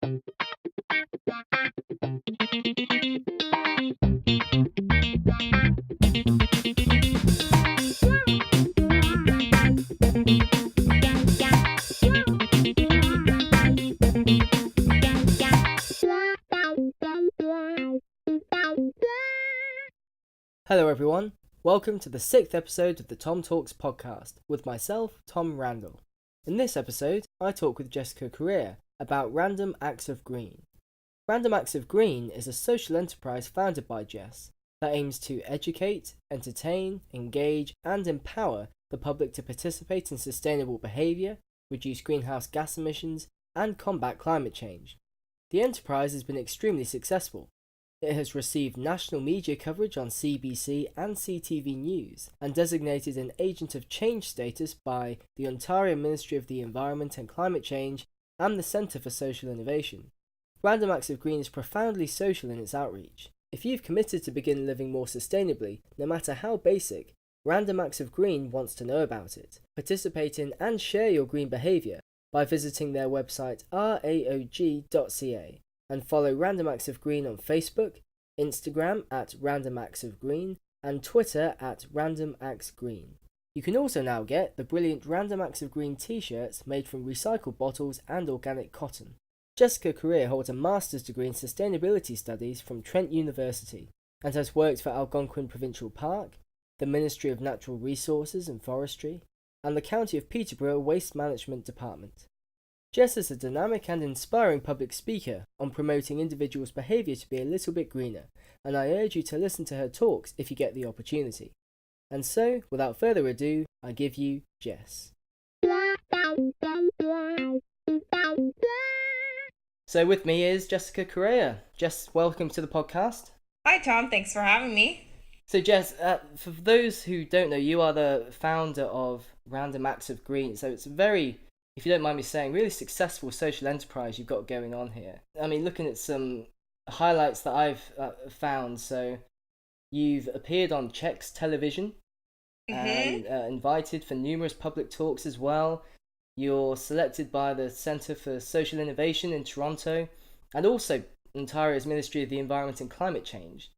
Hello everyone, welcome to the 6th episode of the Tom Talks podcast with myself, Tom Randall. In this episode, I talk with Jessica Correa about Random Acts of Green. Random Acts of Green is a social enterprise founded by Jess that aims to educate, entertain, engage and empower the public to participate in sustainable behaviour, reduce greenhouse gas emissions and combat climate change. The enterprise has been extremely successful. It has received national media coverage on CBC and CTV News and designated an Agent of Change status by the Ontario Ministry of the Environment and Climate Change and the Centre for Social Innovation. Random Acts of Green is profoundly social in its outreach. If you've committed to begin living more sustainably, no matter how basic, Random Acts of Green wants to know about it. Participate in and share your green behaviour by visiting their website raog.ca. and follow Random Acts of Green on Facebook, Instagram at Random Acts of Green, and Twitter at Random Acts Green. You can also now get the brilliant Random Acts of Green t-shirts made from recycled bottles and organic cotton. Jessica Correa holds a master's degree in sustainability studies from Trent University and has worked for Algonquin Provincial Park, the Ministry of Natural Resources and Forestry, and the County of Peterborough Waste Management Department. Jess is a dynamic and inspiring public speaker on promoting individuals' behaviour to be a little bit greener, and I urge you to listen to her talks if you get the opportunity. And so, without further ado, I give you Jess. So with me is Jessica Correa. Jess, welcome to the podcast. Hi Tom, thanks for having me. So Jess, for those who don't know, you are the founder of Random Acts of Green, so it's a very, if you don't mind me saying, really successful social enterprise you've got going on here. I mean, looking at some highlights that I've found, so you've appeared on Czech's television and invited for numerous public talks as well. You're selected by the Centre for Social Innovation in Toronto, and also Ontario's Ministry of the Environment and Climate Change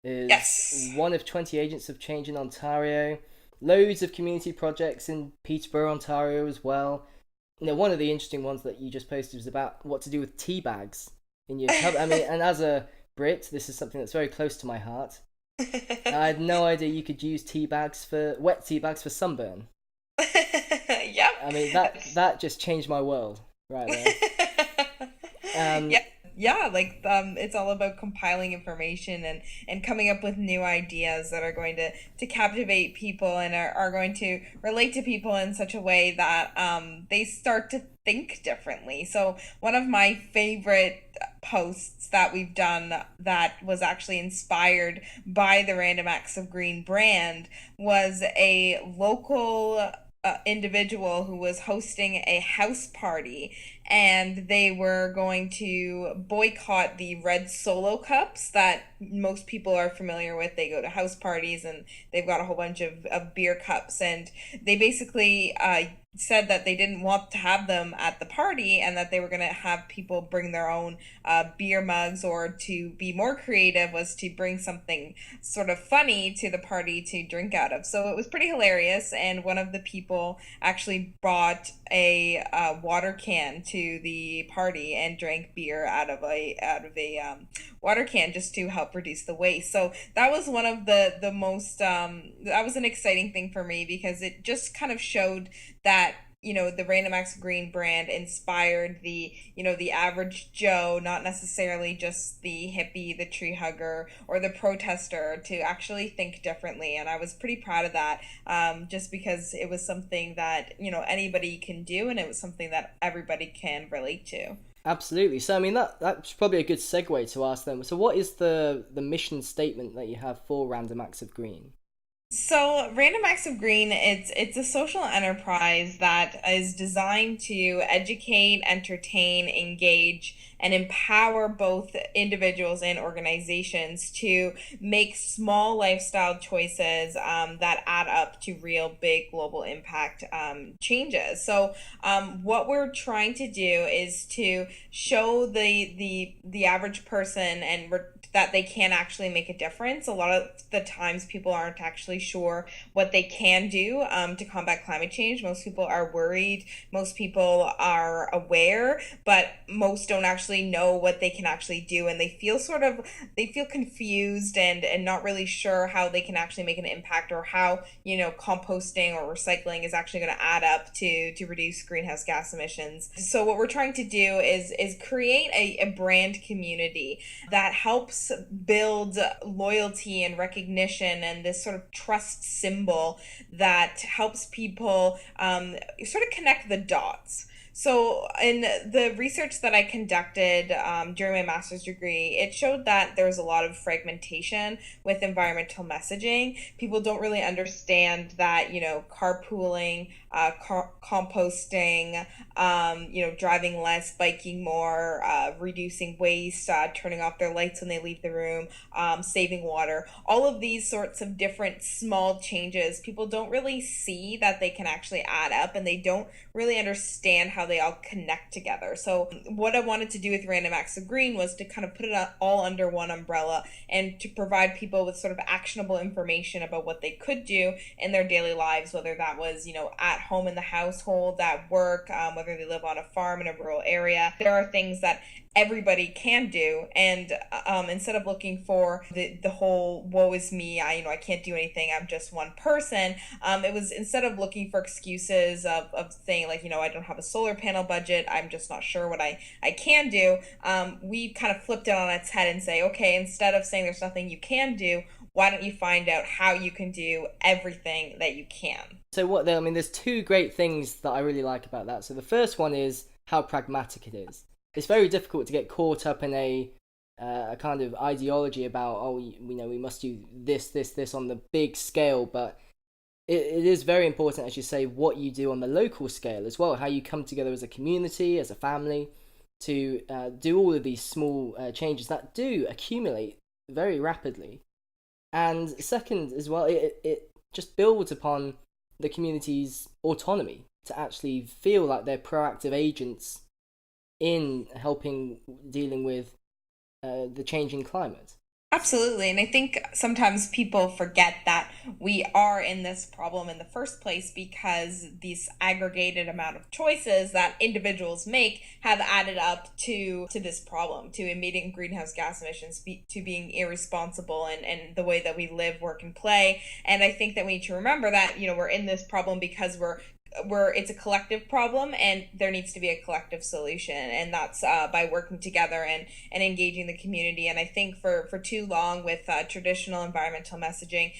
is one of 20 agents of change in Ontario. Loads of community projects in Peterborough, Ontario as well. You know, one of the interesting ones that you just posted was about what to do with tea bags in your tub. I mean, and as a Brit, this is something that's very close to my heart. I had no idea you could use wet tea bags for sunburn. Yep. I mean, that just changed my world right there. It's all about compiling information and coming up with new ideas that are going to captivate people and are going to relate to people in such a way that they start to think differently. So one of my favorite posts that we've done that was actually inspired by the Random Acts of Green brand was a local individual who was hosting a house party, and they were going to boycott the red Solo cups that most people are familiar with. They go to house parties and they've got a whole bunch of beer cups, and they basically said that they didn't want to have them at the party and that they were going to have people bring their own beer mugs, or to be more creative was to bring something sort of funny to the party to drink out of. So it was pretty hilarious, and one of the people actually brought a water can to the party and drank beer out of a water can just to help reduce the waste. So that was one of the most that was an exciting thing for me, because it just kind of showed that, you know, the Random Acts of Green brand inspired the average Joe, not necessarily just the hippie, the tree hugger, or the protester, to actually think differently. And I was pretty proud of that, just because it was something that, you know, anybody can do, and it was something that everybody can relate to. Absolutely. So I mean, that's probably a good segue to ask them. So what is the mission statement that you have for Random Acts of Green? So Random Acts of Green, it's a social enterprise that is designed to educate, entertain, engage, and empower both individuals and organizations to make small lifestyle choices that add up to real big global impact changes. So what we're trying to do is to show the average person that they can actually make a difference. A lot of the times people aren't actually sure what they can do to combat climate change. Most people are worried, most people are aware, but most don't actually know what they can actually do, and they feel confused and not really sure how they can actually make an impact, or how composting or recycling is actually going to add up to reduce greenhouse gas emissions. So what we're trying to do is create a brand community that helps build loyalty and recognition, and this sort of trust symbol that helps people sort of connect the dots. So, in the research that I conducted during my master's degree, it showed that there was a lot of fragmentation with environmental messaging. People don't really understand that, carpooling, composting, driving less, biking more, reducing waste, turning off their lights when they leave the room, saving water, all of these sorts of different small changes, people don't really see that they can actually add up, and they don't really understand how they all connect together. So what I wanted to do with Random Acts of Green was to kind of put it all under one umbrella, and to provide people with sort of actionable information about what they could do in their daily lives, whether that was, at home in the household, at work, whether they live on a farm in a rural area. There are things that everybody can do, and instead of looking for the whole woe is me, I can't do anything, I'm just one person, it was, instead of looking for excuses of saying, like, I don't have a solar panel budget, I'm just not sure what I can do, we kind of flipped it on its head and say, okay, instead of saying there's nothing you can do, why don't you find out how you can do everything that you can? So there's two great things that I really like about that. So the first one is how pragmatic it is. It's very difficult to get caught up in a kind of ideology about, we must do this on the big scale, but it is very important, as you say, what you do on the local scale as well, how you come together as a community, as a family, to do all of these small changes that do accumulate very rapidly. And second as well, it just builds upon the community's autonomy to actually feel like they're proactive agents in helping dealing with the changing climate. Absolutely. And I think sometimes people forget that we are in this problem in the first place because these aggregated amount of choices that individuals make have added up to this problem, to emitting greenhouse gas emissions, to being irresponsible and the way that we live, work, and play. And I think that we need to remember that, we're in this problem because it's a collective problem, and there needs to be a collective solution, and that's by working together and engaging the community. And I think for too long with traditional environmental messaging,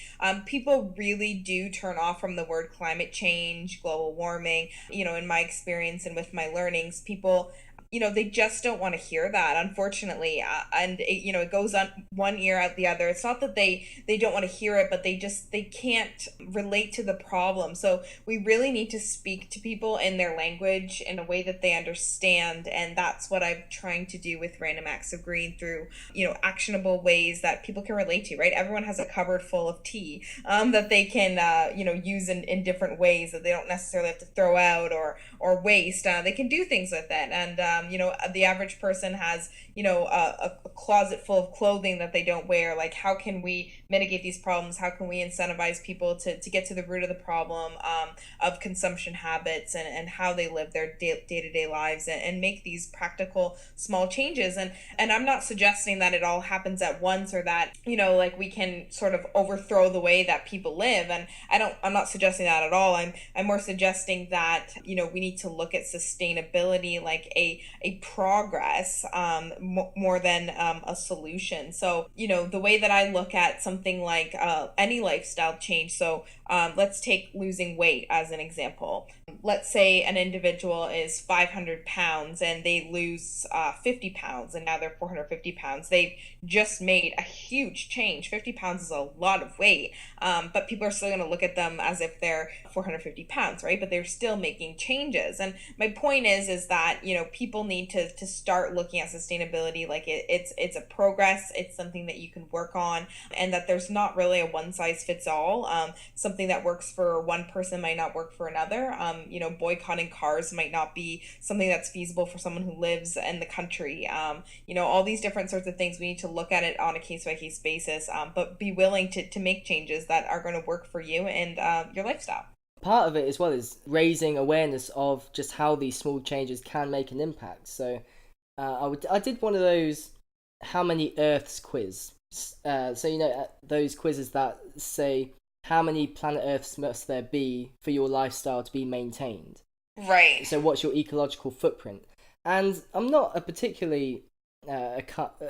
people really do turn off from the word climate change, global warming. In my experience and with my learnings, people they just don't want to hear that, unfortunately. And it goes on one ear out the other. It's not that they don't want to hear it, but they can't relate to the problem. So we really need to speak to people in their language in a way that they understand. And that's what I'm trying to do with Random Acts of Green through, actionable ways that people can relate to, right? Everyone has a cupboard full of tea that they can, use in different ways that they don't necessarily have to throw out or waste. They can do things with it. And, the average person has, a closet full of clothing that they don't wear. Like, how can we mitigate these problems? How can we incentivize people to get to the root of the problem of consumption habits and how they live their day-to-day lives, and make these practical small changes? And I'm not suggesting that it all happens at once, or that, like, we can sort of overthrow the way that people live. And I'm not suggesting that at all. I'm more suggesting that, we need to look at sustainability like a progress more than a solution. So, the way that I look at something like any lifestyle change, so let's take losing weight as an example. Let's say an individual is 500 pounds and they lose 50 pounds, and now they're 450 pounds. They've just made a huge change. 50 pounds is a lot of weight, but people are still going to look at them as if they're 450 pounds, right? But they're still making changes. And my point is that, people people need to start looking at sustainability like it's a progress, it's something that you can work on, and that there's not really a one size fits all. Something that works for one person might not work for another. Boycotting cars might not be something that's feasible for someone who lives in the country. All these different sorts of things, we need to look at it on a case by case basis, but be willing to make changes that are going to work for you and your lifestyle. Part of it as well is raising awareness of just how these small changes can make an impact. So I did one of those how many Earths quiz. Those quizzes that say how many planet Earths must there be for your lifestyle to be maintained. Right. So what's your ecological footprint? And I'm not a particularly a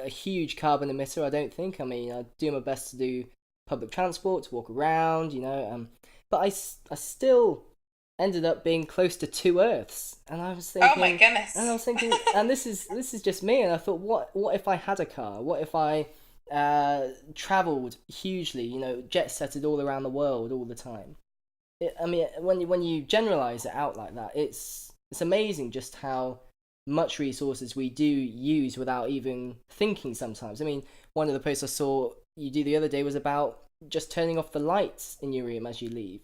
huge carbon emitter, I don't think. I mean, I do my best to do public transport, to walk around, but I still ended up being close to 2 Earths, and I was thinking, oh my goodness, and I was thinking, and this is just me, and I thought, what if I had a car? What if I travelled hugely, jet setted all around the world all the time? When you generalize it out like that, it's amazing just how much resources we do use without even thinking sometimes. I mean, one of the posts I saw you do the other day was about just turning off the lights in your room as you leave.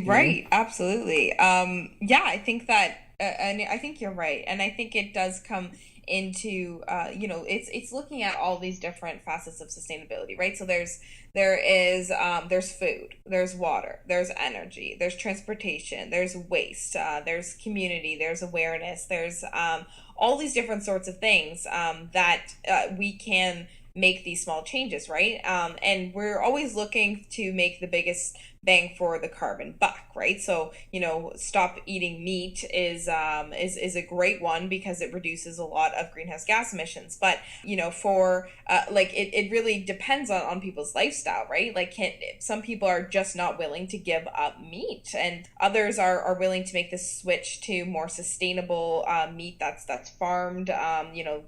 Right, absolutely. I think that, and I think you're right, and I think it does come into it's looking at all these different facets of sustainability, right? So there's food, there's water, there's energy, there's transportation, there's waste, there's community, there's awareness, there's all these different sorts of things that we can make these small changes, right? And we're always looking to make the biggest bang for the carbon buck, right? So, stop eating meat is a great one because it reduces a lot of greenhouse gas emissions. But, for it really depends on people's lifestyle, right? Like some people are just not willing to give up meat, and others are willing to make this switch to more sustainable meat that's farmed,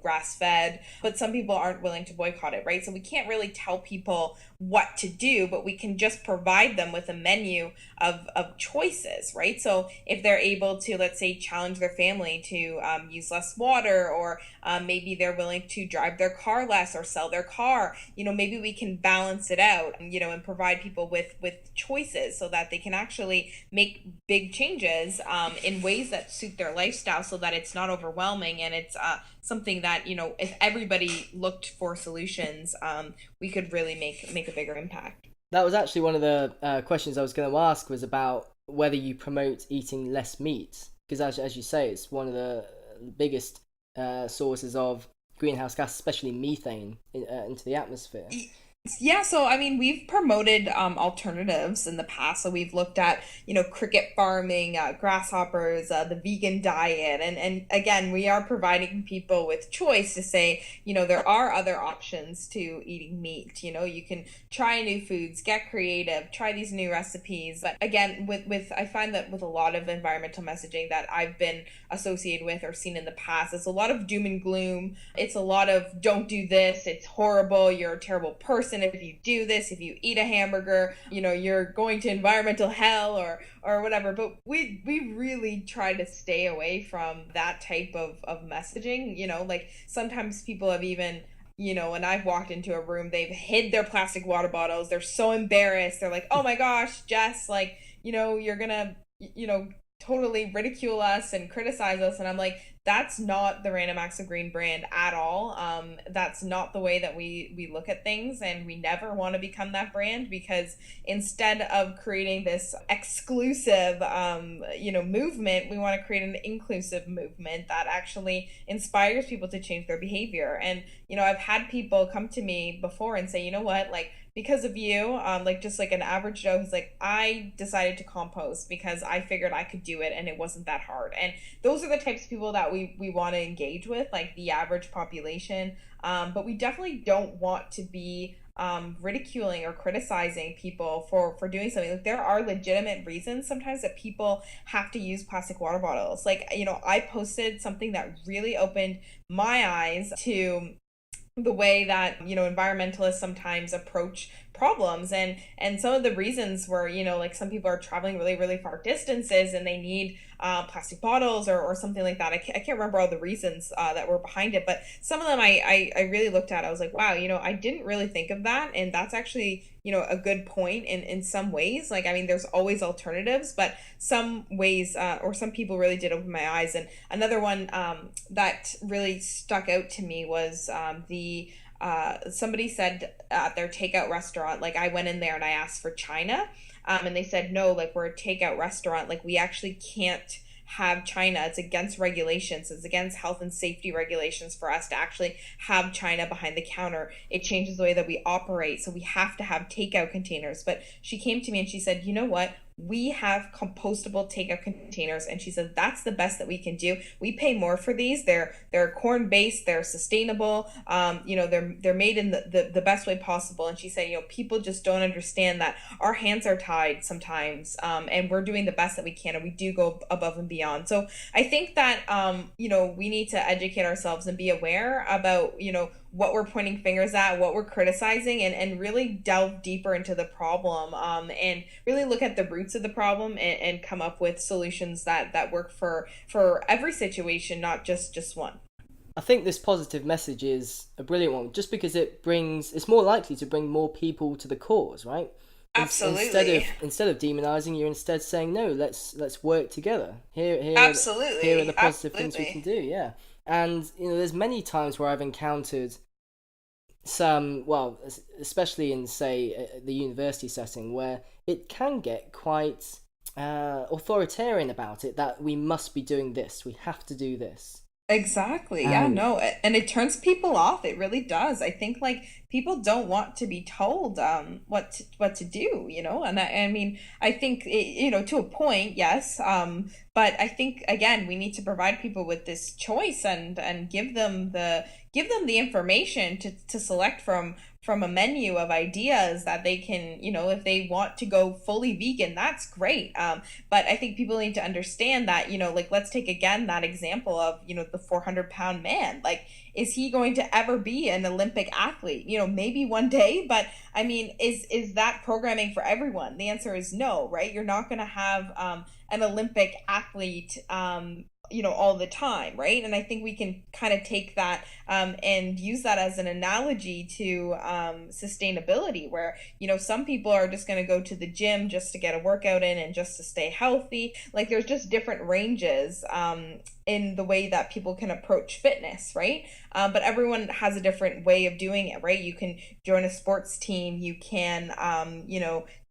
grass fed, but some people aren't willing to boycott it, right? So we can't really tell people what to do, but we can just provide them with a menu of choices, right? So if they're able to, let's say, challenge their family to use less water, or maybe they're willing to drive their car less or sell their car, maybe we can balance it out, and provide people with choices so that they can actually make big changes in ways that suit their lifestyle, so that it's not overwhelming, and it's something that, if everybody looked for solutions, we could really make a bigger impact. That was actually one of the questions I was going to ask, was about whether you promote eating less meat, because as you say, it's one of the biggest sources of greenhouse gas, especially methane, into the atmosphere. Yeah, so I mean, we've promoted alternatives in the past. So we've looked at, cricket farming, grasshoppers, the vegan diet, and again, we are providing people with choice to say, there are other options to eating meat. You can try new foods, get creative, try these new recipes. But again, with I find that with a lot of environmental messaging that I've been associated with or seen in the past, it's a lot of doom and gloom. It's a lot of don't do this, it's horrible, you're a terrible person if you do this, if you eat a hamburger, you're going to environmental hell or whatever. But we really try to stay away from that type of messaging. Like sometimes people have even, when I've walked into a room, they've hid their plastic water bottles. They're so embarrassed. They're like, oh my gosh, Jess, like, you're gonna, totally ridicule us and criticize us. And I'm like, that's not the Random Acts of Green brand at all. That's not the way that we look at things, and we never want to become that brand, because instead of creating this exclusive movement, we want to create an inclusive movement that actually inspires people to change their behavior. And I've had people come to me before and say, what, like, because of you, just like an average Joe who's like, I decided to compost because I figured I could do it and it wasn't that hard. And those are the types of people that we want to engage with, like the average population. But we definitely don't want to be ridiculing or criticizing people for doing something. Like, there are legitimate reasons sometimes that people have to use plastic water bottles. Like, I posted something that really opened my eyes to the way that environmentalists sometimes approach problems. And some of the reasons were, like some people are traveling really, really far distances and they need plastic bottles or something like that. I can't remember all the reasons that were behind it, but some of them I really looked at. I was like, wow, I didn't really think of that. And that's actually, a good point in some ways. Like, I mean, there's always alternatives, but some ways or some people really did open my eyes. And another one that really stuck out to me was the somebody said at their takeout restaurant, like I went in there and I asked for China, and they said no, like we're a takeout restaurant, like we actually can't have China. It's against regulations. It's against health and safety regulations for us to actually have China behind the counter. It changes the way that we operate. So we have to have takeout containers. But she came to me and she said, you know what? We have compostable takeout containers, and she said that's the best that we can do. We pay more for these. They're corn based. They're sustainable. They're made in the best way possible. And she said, people just don't understand that our hands are tied sometimes, and we're doing the best that we can, and we do go above and beyond. So I think that we need to educate ourselves and be aware about what we're pointing fingers at, what we're criticizing, and really delve deeper into the problem, and really look at the roots of the problem and come up with solutions that work for every situation, not just one. I think this positive message is a brilliant one, just because it's more likely to bring more people to the cause, right? Absolutely. Instead of demonizing, you're instead saying no. Let's work together. Absolutely. Here are the positive things we can Absolutely. do. Yeah, and there's many times where I've encountered some, well, especially in say the university setting, where it can get quite authoritarian about it. That we must be doing this. We have to do this. Exactly. Yeah, And no. And it turns people off. It really does. I think like people don't want to be told what to do, And I mean, I think to a point, yes. But I think again, we need to provide people with this choice and give them the information to select from a menu of ideas that they can, if they want to go fully vegan, that's great. But I think people need to understand that, like let's take again that example of, the 400-pound man. Like, is he going to ever be an Olympic athlete? Maybe one day, but I mean, is that programming for everyone? The answer is no, right? You're not going to have an Olympic athlete all the time, right? And I think we can kind of take that and use that as an analogy to sustainability, where some people are just going to go to the gym just to get a workout in and just to stay healthy. Like there's just different ranges in the way that people can approach fitness, right? But everyone has a different way of doing it, right? You can join a sports team, you can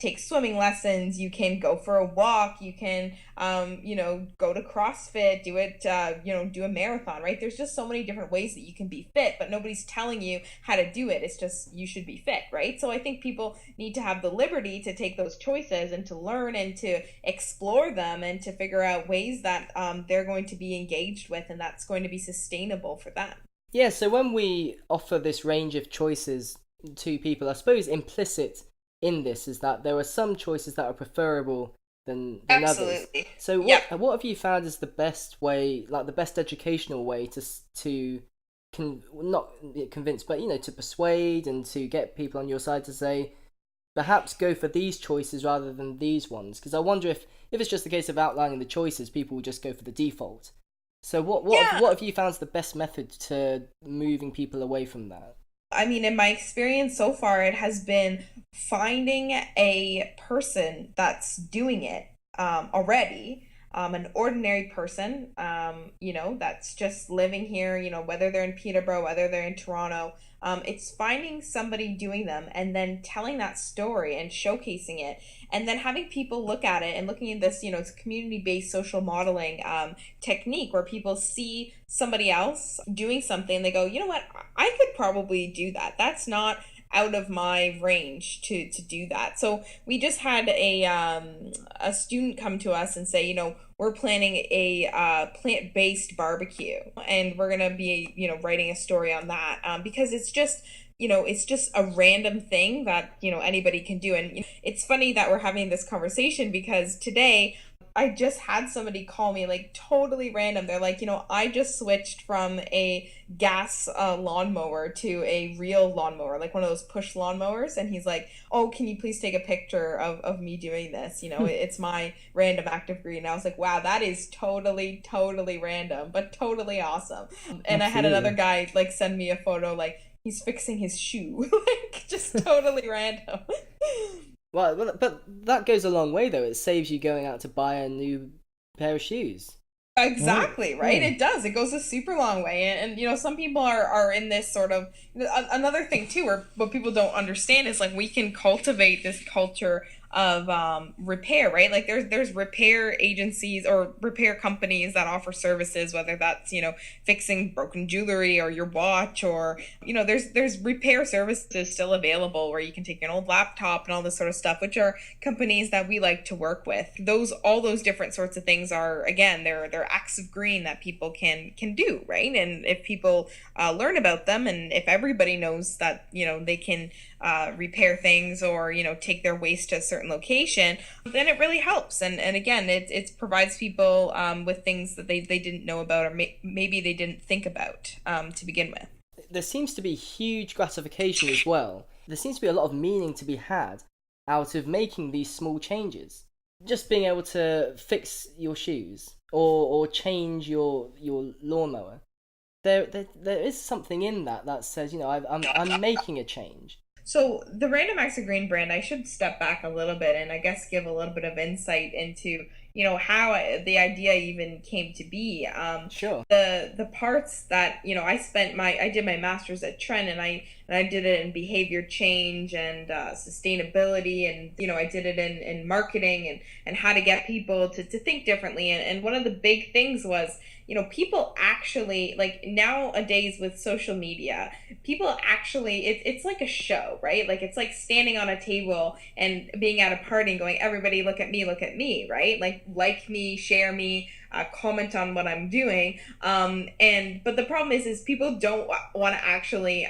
take swimming lessons, you can go for a walk, you can go to CrossFit, do it do a marathon, right? There's just so many different ways that you can be fit, but nobody's telling you how to do it. It's just you should be fit, right? So I think people need to have the liberty to take those choices and to learn and to explore them and to figure out ways that they're going to be engaged with and that's going to be sustainable for them. yeah, so when we offer this range of choices to people, I suppose implicit in this is that there are some choices that are preferable than others. Absolutely. So Yep. what have you found is the best way, like the best educational way to not convince, but to persuade and to get people on your side to say perhaps go for these choices rather than these ones? Because I wonder if it's just a case of outlining the choices, people will just go for the default. So Yeah. what have you found is the best method to moving people away from that? I mean, in my experience so far, it has been finding a person that's doing it already, an ordinary person, that's just living here, whether they're in Peterborough, whether they're in Toronto. It's finding somebody doing them and then telling that story and showcasing it, and then having people look at it and looking at this, it's community based social modeling technique where people see somebody else doing something. They go, you know what, I could probably do that. That's not out of my range to do that. So we just had a student come to us and say, we're planning a plant-based barbecue, and we're gonna be, writing a story on that because it's just a random thing that anybody can do. And it's funny that we're having this conversation because today I just had somebody call me like totally random. They're like, I just switched from a gas lawnmower to a real lawnmower, like one of those push lawnmowers. And he's like, oh, can you please take a picture of me doing this? It's my random act of greed. And I was like, wow, that is totally, totally random, but totally awesome. And I had another Absolutely. guy like send me a photo like he's fixing his shoe, like just totally random. Well, but that goes a long way though. It saves you going out to buy a new pair of shoes. Right. Exactly, right? Yeah. It does. It goes a super long way. And some people are in this sort of another thing too, where what people don't understand is like we can cultivate this culture of repair, right? Like there's repair agencies or repair companies that offer services, whether that's, fixing broken jewelry or your watch, or there's repair services still available where you can take an old laptop and all this sort of stuff, which are companies that we like to work with. All those different sorts of things are, again, they're acts of green that people can do, right? And if people learn about them, and if everybody knows that they can repair things, or take their waste to a certain location, then it really helps. And again, it provides people with things that they didn't know about, or maybe they didn't think about to begin with. There seems to be huge gratification as well. There seems to be a lot of meaning to be had out of making these small changes. Just being able to fix your shoes or change your lawnmower. There is something in that says, I'm making a change. So the Random Acts of Green brand, I should step back a little bit and I guess give a little bit of insight into how the idea even came to be. Sure. The parts that I did my master's at Trent, and I did it in behavior change and sustainability, and I did it in marketing and how to get people to think differently. And one of the big things was, people actually, like, nowadays with social media, people actually, it's like a show, right? Like, it's like standing on a table and being at a party and going, everybody look at me, right? Like me, share me, comment on what I'm doing. But the problem is people don't want to actually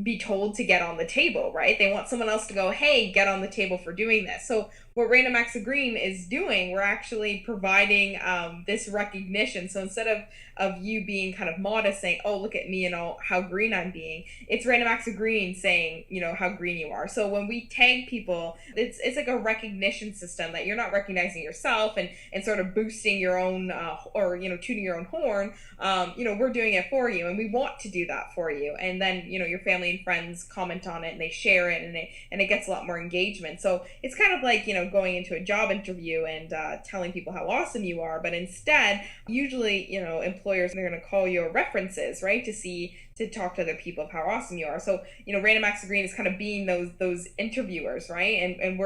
be told to get on the table, right? They want someone else to go, hey, get on the table for doing this. So what Random Acts of Green is doing, we're actually providing this recognition. So instead of you being kind of modest, saying, oh, look at me and all how green I'm being, it's Random Acts of Green saying, how green you are. So when we tag people, it's like a recognition system that you're not recognizing yourself and sort of boosting your own or tuning your own horn. We're doing it for you, and we want to do that for you. And then your family and friends comment on it and they share it, and it gets a lot more engagement. So it's kind of like going into a job interview and telling people how awesome you are, but instead, usually employers are going to call your references, right, to talk to other people of how awesome you are. So Random Acts of Green is kind of being those interviewers, right? And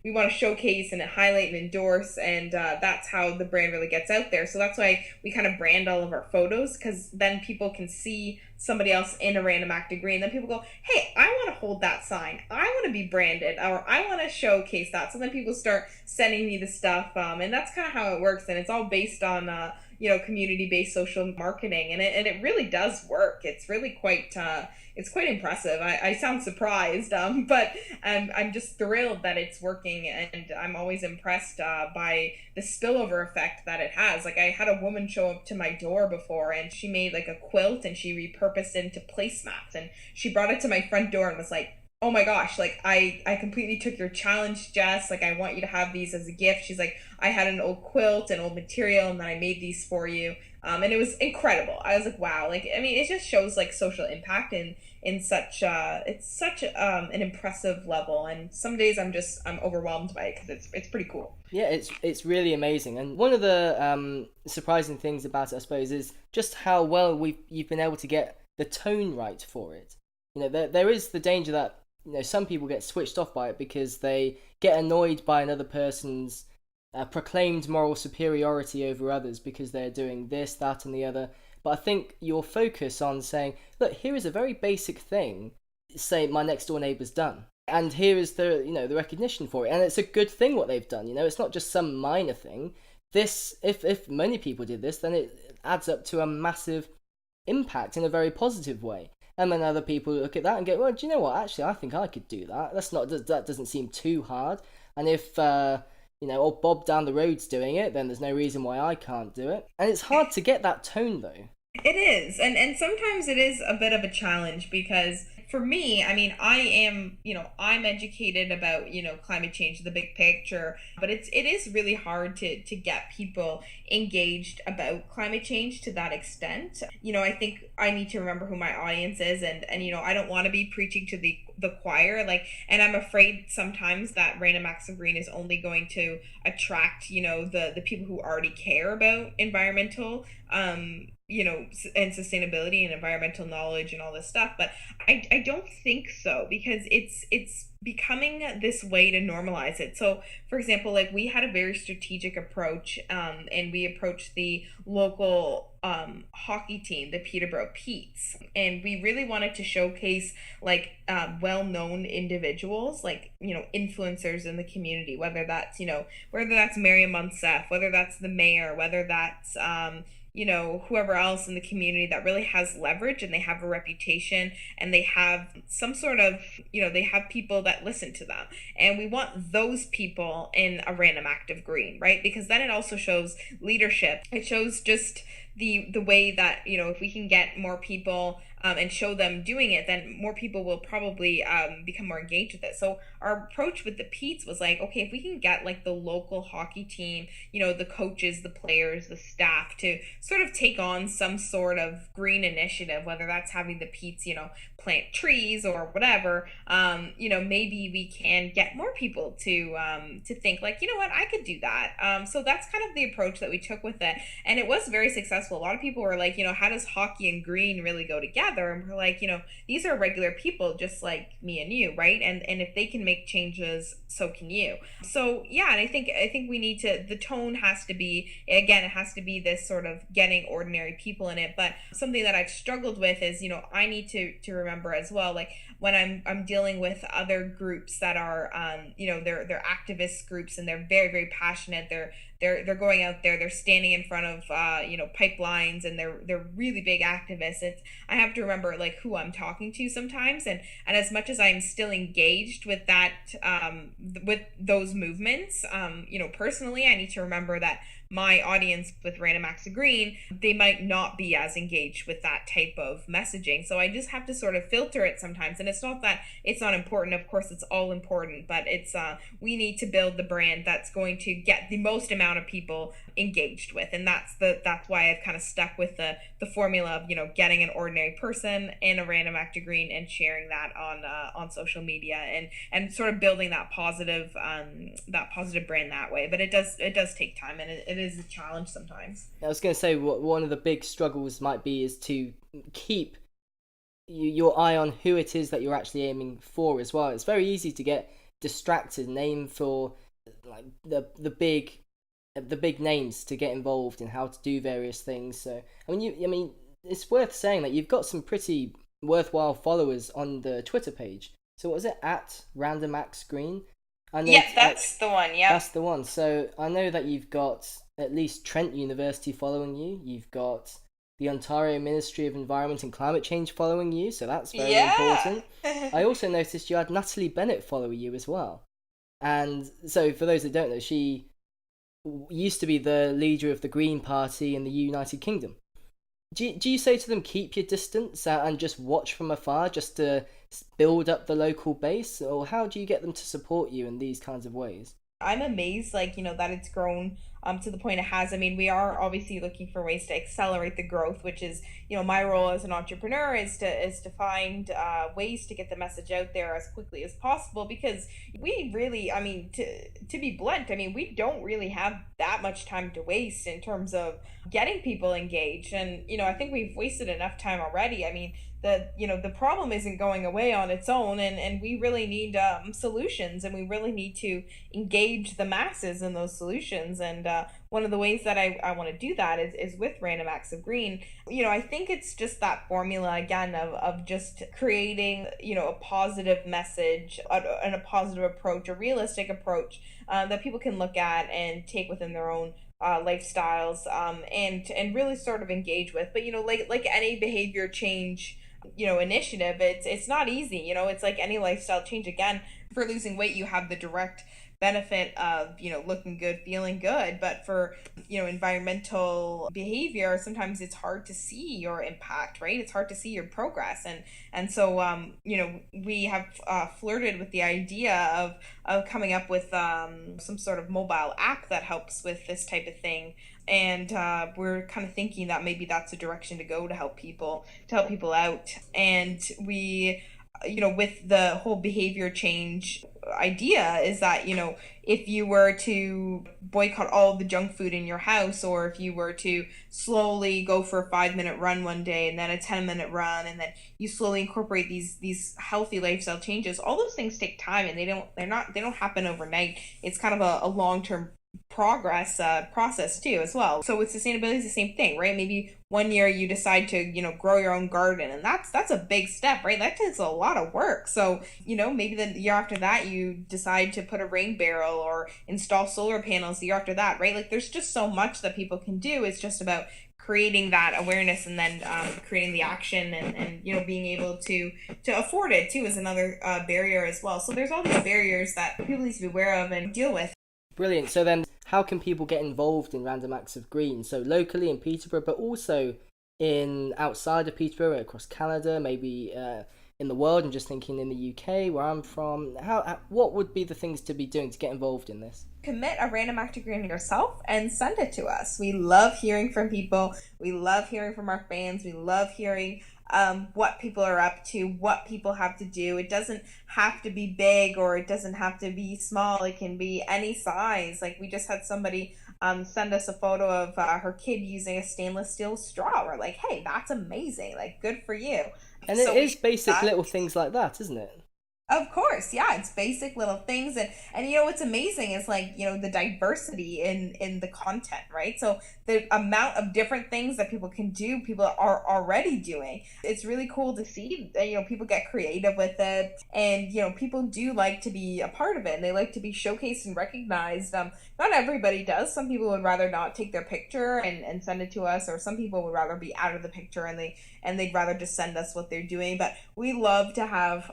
we want to showcase and highlight and endorse, and that's how the brand really gets out there. So that's why we kind of brand all of our photos, because then people can see somebody else in a Random Act of Green. Then people go, hey, I want to hold that sign, I want to be branded, or I want to showcase that. So then people start sending me the stuff, and that's kind of how it works. And it's all based on community-based social marketing, and it really does work. It's really it's quite impressive. I sound surprised, but I'm just thrilled that it's working, and I'm always impressed by the spillover effect that it has. Like, I had a woman show up to my door before, and she made like a quilt and she repurposed it into placemats, and she brought it to my front door and was like, oh my gosh, like I completely took your challenge, Jess. Like, I want you to have these as a gift. She's like, I had an old quilt and old material, and then I made these for you. And it was incredible. I was like, wow. Like, I mean, it just shows like social impact in such it's such an impressive level. And some days I'm overwhelmed by it because it's pretty cool. Yeah, it's really amazing. And one of the surprising things about it, I suppose, is just how well you've been able to get the tone right for it. There is the danger that some people get switched off by it because they get annoyed by another person's proclaimed moral superiority over others because they're doing this, that, and the other. But I think your focus on saying, look, here is a very basic thing, say my next door neighbour's done, and here is the the recognition for it, and it's a good thing what they've done. It's not just some minor thing. This, if many people did this, then it adds up to a massive impact in a very positive way. And then other people look at that and go, well, do you know what? Actually, I think I could do that. That doesn't seem too hard. And if oh, Bob down the road's doing it, then there's no reason why I can't do it. And it's hard to get that tone though. It is. And sometimes it is a bit of a challenge because for me, I mean, I am, I'm educated about, climate change, the big picture, but it is really hard to get people engaged about climate change to that extent. I think I need to remember who my audience is, and I don't want to be preaching to the choir, like, and I'm afraid sometimes that Random Acts of Green is only going to attract, the people who already care about environmental and sustainability and environmental knowledge and all this stuff. But I don't think so, because it's becoming this way to normalize it. So for example, like, we had a very strategic approach, and we approached the local hockey team, the Peterborough Petes, and we really wanted to showcase like well-known individuals, like influencers in the community, whether that's Miriam Monsef, whether that's the mayor, whether that's whoever else in the community that really has leverage, and they have a reputation, and they have some sort of, they have people that listen to them. And we want those people in a Random Act of Green, right? Because then it also shows leadership. It shows just the way that, if we can get more people and show them doing it, then more people will probably become more engaged with it. So our approach with the Pete's was like, okay, if we can get like the local hockey team, the coaches, the players, the staff, to sort of take on some sort of green initiative, whether that's having the Pete's, plant trees or whatever, maybe we can get more people to think like, what, I could do that. So that's kind of the approach that we took with it, and it was very successful. A lot of people were like, how does hockey and green really go together? And we're like, these are regular people just like me and you, right? And if they can make changes, so can you. So yeah, and I think we need to, the tone has to be, again, it has to be this sort of getting ordinary people in it. But something that I've struggled with is, I need to remember as well, like when I'm dealing with other groups that are they're activist groups, and they're very, very passionate. They're going out there, they're standing in front of pipelines, and they're really big activists. I have to remember like who I'm talking to sometimes, and as much as I'm still engaged with that with those movements, personally, I need to remember that my audience with Random Acts of Green, they might not be as engaged with that type of messaging. So I just have to sort of filter it sometimes. And it's not that it's not important. Of course, it's all important, but it's we need to build the brand that's going to get the most amount of people engaged with. And that's why I've kind of stuck with the formula of, getting an ordinary person in a Random Act of Green and sharing that on social media, and sort of building that positive brand that way. But it does take time, and it is a challenge sometimes. I was going to say, one of the big struggles might be is to keep your eye on who it is that you're actually aiming for as well. It's very easy to get distracted and aim for like the big names to get involved in how to do various things. So I mean it's worth saying that you've got some pretty worthwhile followers on the Twitter page. So what was it, at Random Acts Green? Yes, that's the one. Yeah, that's the one. So I know that you've got at least Trent University following you. You've got the Ontario Ministry of Environment and Climate Change following you, so that's very important. I also noticed you had Natalie Bennett follow you as well. And so for those that don't know, she used to be the leader of the Green Party in the United Kingdom. Do you say to them, keep your distance and just watch from afar just to build up the local base? Or how do you get them to support you in these kinds of ways? I'm amazed, like, that it's grown to the point it has. I mean, we are obviously looking for ways to accelerate the growth, which is, my role as an entrepreneur is to find ways to get the message out there as quickly as possible, because we really, I mean, to be blunt, I mean, we don't really have that much time to waste in terms of getting people engaged. And, I think we've wasted enough time already. I mean, the problem isn't going away on its own, and we really need solutions, and we really need to engage the masses in those solutions. And one of the ways that I want to do that is with Random Acts of Green. I think it's just that formula again of just creating a positive message and a positive approach, a realistic approach that people can look at and take within their own lifestyles, and really sort of engage with. But like any behavior change initiative, it's not easy. It's like any lifestyle change. Again, for losing weight, you have the direct benefit of, looking good, feeling good. But for, environmental behavior, sometimes it's hard to see your impact, right? It's hard to see your progress. And so, we have flirted with the idea of coming up with some sort of mobile app that helps with this type of thing. And we're kind of thinking that maybe that's a direction to go to help people out. And we, with the whole behavior change idea, is that, if you were to boycott all the junk food in your house, or if you were to slowly go for a 5-minute run one day and then a 10-minute run, and then you slowly incorporate these healthy lifestyle changes, all those things take time, and they don't happen overnight. It's kind of a long-term process too, as well. So with sustainability, it's the same thing, right? Maybe one year you decide to grow your own garden, and that's a big step, right? That takes a lot of work. So maybe the year after that you decide to put a rain barrel or install solar panels the year after that, right? Like, there's just so much that people can do. It's just about creating that awareness, and then creating the action, and being able to afford it too is another barrier as well. So there's all these barriers that people need to be aware of and deal with. Brilliant. So then, how can people get involved in Random Acts of Green? So locally in Peterborough, but also in outside of Peterborough, across Canada, maybe in the world. I'm just thinking in the UK, where I'm from. What would be the things to be doing to get involved in this? Commit a random act of green yourself and send it to us. We love hearing from people. We love hearing from our fans. We love hearing what people are up to, what people have to do. It doesn't have to be big, or it doesn't have to be small. It can be any size. Like, we just had somebody send us a photo of her kid using a stainless steel straw. We're like, hey, that's amazing. Like, good for you. And so it is basic little things like that, isn't it? Of course, yeah, it's basic little things, and what's amazing is, like, the diversity in the content, right? So the amount of different things that people can do, people are already doing. It's really cool to see that, people get creative with it, and people do like to be a part of it, and they like to be showcased and recognized. Not everybody does. Some people would rather not take their picture and send it to us, or some people would rather be out of the picture, and they'd rather just send us what they're doing. But we love to have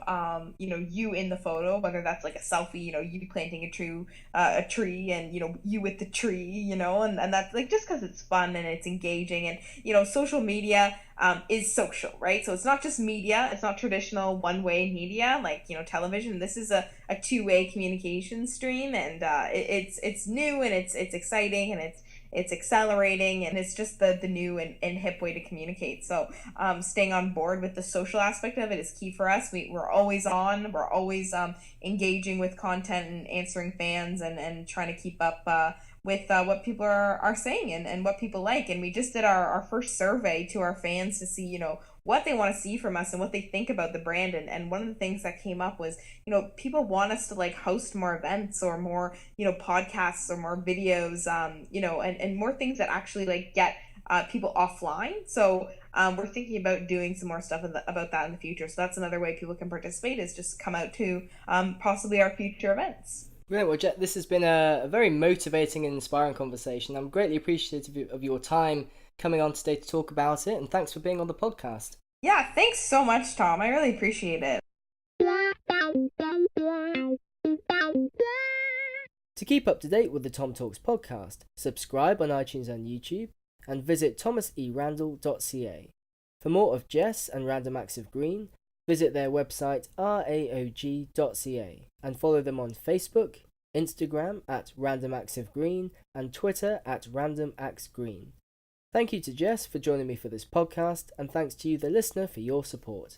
you in the photo, whether that's like a selfie, you planting a tree, and you with the tree, and that's like, just because it's fun and it's engaging. And social media is social, right? So it's not just media. It's not traditional one-way media like television. This is a two-way communication stream, and it's new, and it's exciting, and it's accelerating, and it's just the new and hip way to communicate. So staying on board with the social aspect of it is key for us. We're always on. We're always engaging with content and answering fans, and trying to keep up with what people are saying, and what people like. And we just did our first survey to our fans to see what they want to see from us and what they think about the brand. And one of the things that came up was, people want us to like host more events, or more, podcasts, or more videos, and more things that actually like get people offline. So we're thinking about doing some more stuff about that in the future. So that's another way people can participate, is just come out to possibly our future events. Great. Well, Jet, this has been a very motivating and inspiring conversation. I'm greatly appreciative of your time coming on today to talk about it, and thanks for being on the podcast. Yeah, thanks so much, Tom. I really appreciate it. To keep up to date with the Tom Talks podcast, subscribe on iTunes and YouTube, and visit thomaserandall.ca. For more of Jess and Random Acts of Green, visit their website raog.ca, and follow them on Facebook, Instagram at Random Acts of Green, and Twitter at Random Acts Green. Thank you to Jess for joining me for this podcast, and thanks to you, the listener, for your support.